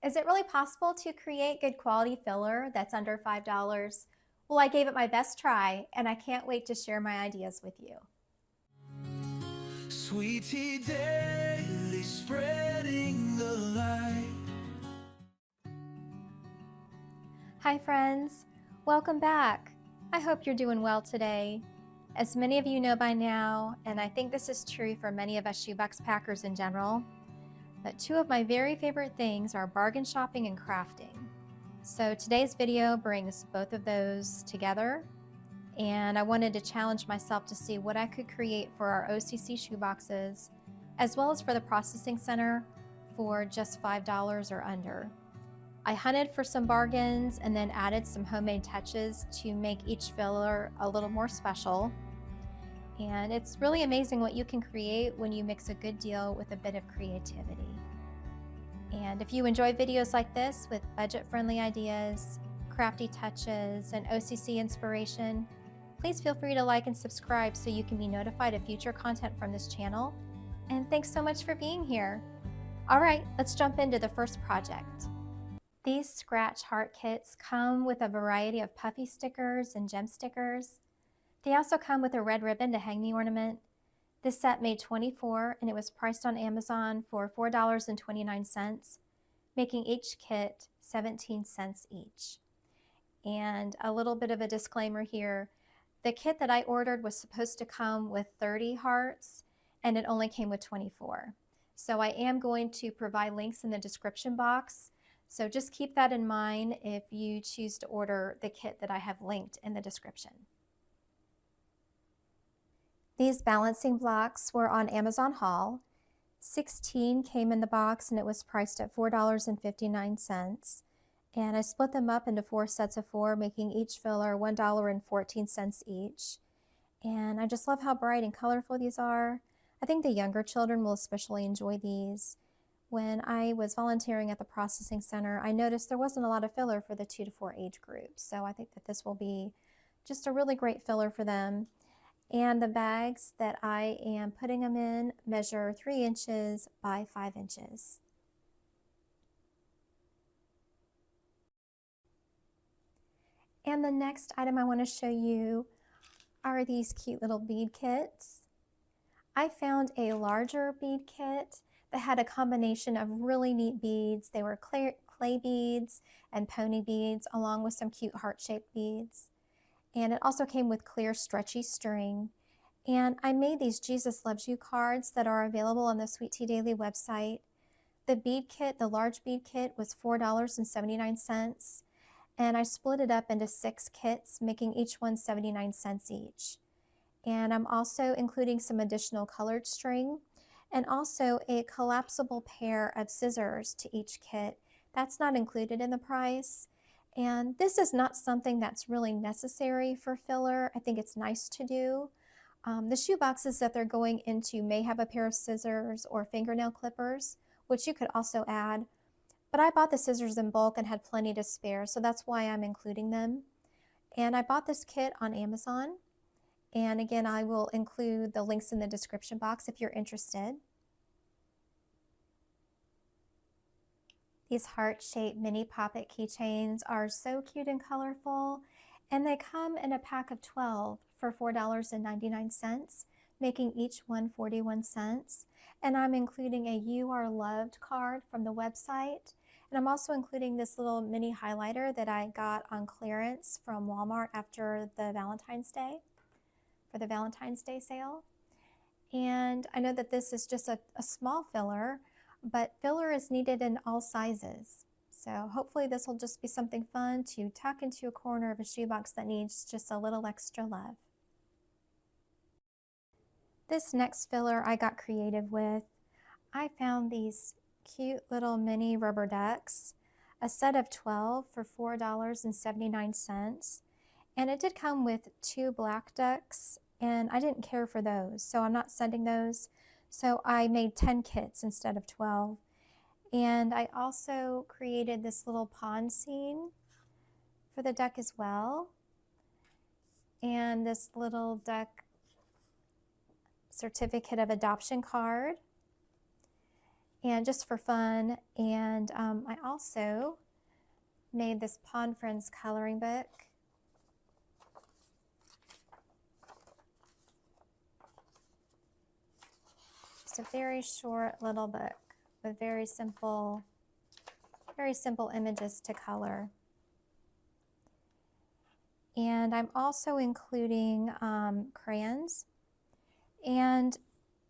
Is it really possible to create good quality filler that's under $5? Well, I gave it my best try, and I can't wait to share my ideas with you. Sweet tea daily, spreading the light. Hi friends, welcome back. I hope you're doing well today. As many of you know by now, and I think this is true for many of us shoebox packers in general, but two of my very favorite things are bargain shopping and crafting. So today's video brings both of those together, and I wanted to challenge myself to see what I could create for our OCC shoeboxes, as well as for the processing center for just $5 or under. I hunted for some bargains and then added some homemade touches to make each filler a little more special. And it's really amazing what you can create when you mix a good deal with a bit of creativity. And if you enjoy videos like this with budget-friendly ideas, crafty touches, and OCC inspiration, please feel free to like and subscribe so you can be notified of future content from this channel. And thanks so much for being here. All right, let's jump into the first project. These scratch heart kits come with a variety of puffy stickers and gem stickers. They also come with a red ribbon to hang the ornament. This set made 24 and it was priced on Amazon for $4.29, making each kit 17 cents each. And a little bit of a disclaimer here, the kit that I ordered was supposed to come with 30 hearts and it only came with 24. So I am going to provide links in the description box. So just keep that in mind if you choose to order the kit that I have linked in the description. These balancing blocks were on Amazon Haul. 16 came in the box and it was priced at $4.59. And I split them up into 4 sets of 4, making each filler $1.14 each. And I just love how bright and colorful these are. I think the younger children will especially enjoy these. When I was volunteering at the processing center, I noticed there wasn't a lot of filler for the 2 to 4 age groups. So I think that this will be just a really great filler for them. And the bags that I am putting them in measure 3 inches by 5 inches. And the next item I want to show you are these cute little bead kits. I found a larger bead kit that had a combination of really neat beads. They were clay beads and pony beads, along with some cute heart-shaped beads. And it also came with clear, stretchy string. And I made these Jesus Loves You cards that are available on the Sweet Tea Daily website. The bead kit, the large bead kit, was $4.79. And I split it up into 6 kits, making each one 79 cents each. And I'm also including some additional colored string and also a collapsible pair of scissors to each kit. That's not included in the price. And this is not something that's really necessary for filler. I think it's nice to do. The shoe boxes that they're going into may have a pair of scissors or fingernail clippers, which you could also add. But I bought the scissors in bulk and had plenty to spare, so that's why I'm including them. And I bought this kit on Amazon. And again, I will include the links in the description box if you're interested. These heart-shaped mini poppet keychains are so cute and colorful, and they come in a pack of 12 for $4.99, making each one 41 cents. And I'm including a You Are Loved card from the website. And I'm also including this little mini highlighter that I got on clearance from Walmart after the Valentine's Day, for the Valentine's Day sale. And I know that this is just a small filler, but filler is needed in all sizes. So hopefully this will just be something fun to tuck into a corner of a shoebox that needs just a little extra love. This next filler I got creative with. I found these cute little mini rubber ducks, a set of 12 for $4.79. And it did come with 2 black ducks, and I didn't care for those, so I'm not sending those. So I made 10 kits instead of 12. And I also created this little pond scene for the duck as well. And this little duck certificate of adoption card. and just for fun. And I also made this Pond Friends coloring book. Just a very short little book with very simple images to color. And I'm also including crayons, and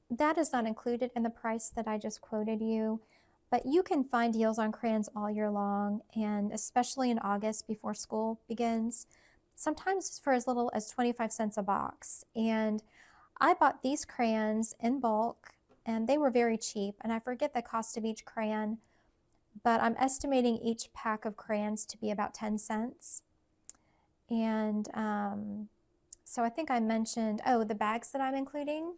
that is not included in the price that I just quoted you, but you can find deals on crayons all year long, and especially in August before school begins, sometimes for as little as 25 cents a box. And I bought these crayons in bulk, and they were very cheap, and I forget the cost of each crayon, but I'm estimating each pack of crayons to be about 10 cents. And so I think I mentioned, the bags that I'm including.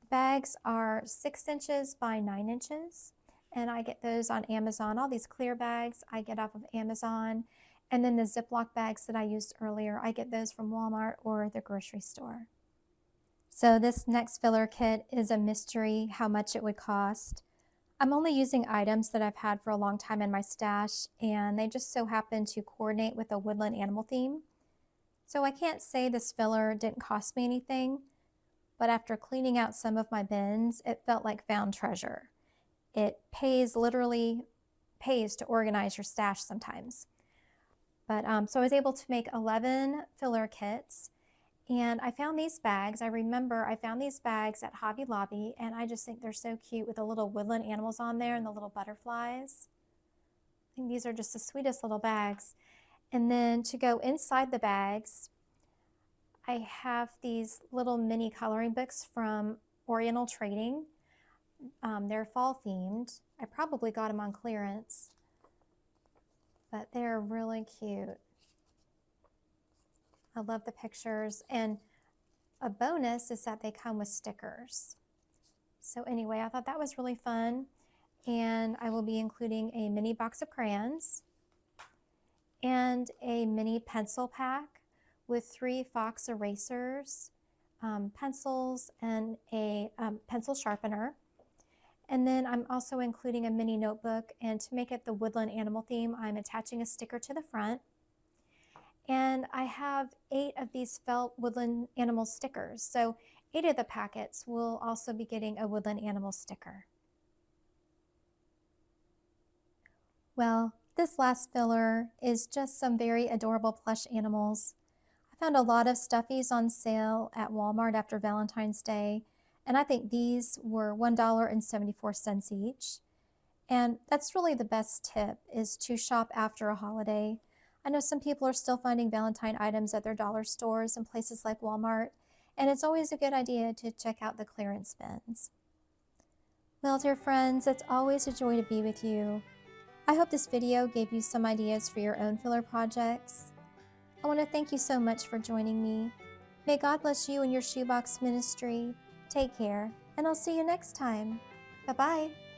Bags are 6 inches by 9 inches, and I get those on Amazon. All these clear bags I get off of Amazon, and then the Ziploc bags that I used earlier, I get those from Walmart or the grocery store. So this next filler kit is a mystery how much it would cost. I'm only using items that I've had for a long time in my stash, and they just so happen to coordinate with a woodland animal theme. So I can't say this filler didn't cost me anything, but after cleaning out some of my bins, it felt like found treasure. It literally pays to organize your stash sometimes. But so I was able to make 11 filler kits, and I found these bags. I remember I found these bags at Hobby Lobby, and I just think they're so cute with the little woodland animals on there and the little butterflies. I think these are just the sweetest little bags. And then to go inside the bags, I have these little mini coloring books from Oriental Trading. They're fall themed. I probably got them on clearance, but they're really cute. I love the pictures, and a bonus is that they come with stickers. So anyway, I thought that was really fun, and I will be including a mini box of crayons and a mini pencil pack with 3 Fox erasers, pencils, and a pencil sharpener. And then I'm also including a mini notebook, and to make it the woodland animal theme, I'm attaching a sticker to the front. And I have 8 of these felt woodland animal stickers. So 8 of the packets will also be getting a woodland animal sticker. Well, this last filler is just some very adorable plush animals. I found a lot of stuffies on sale at Walmart after Valentine's Day, and I think these were $1.74 each. And that's really the best tip, is to shop after a holiday. I know some people are still finding Valentine items at their dollar stores and places like Walmart, and it's always a good idea to check out the clearance bins. Well, dear friends, it's always a joy to be with you. I hope this video gave you some ideas for your own filler projects. I want to thank you so much for joining me. May God bless you and your shoebox ministry. Take care, and I'll see you next time. Bye-bye.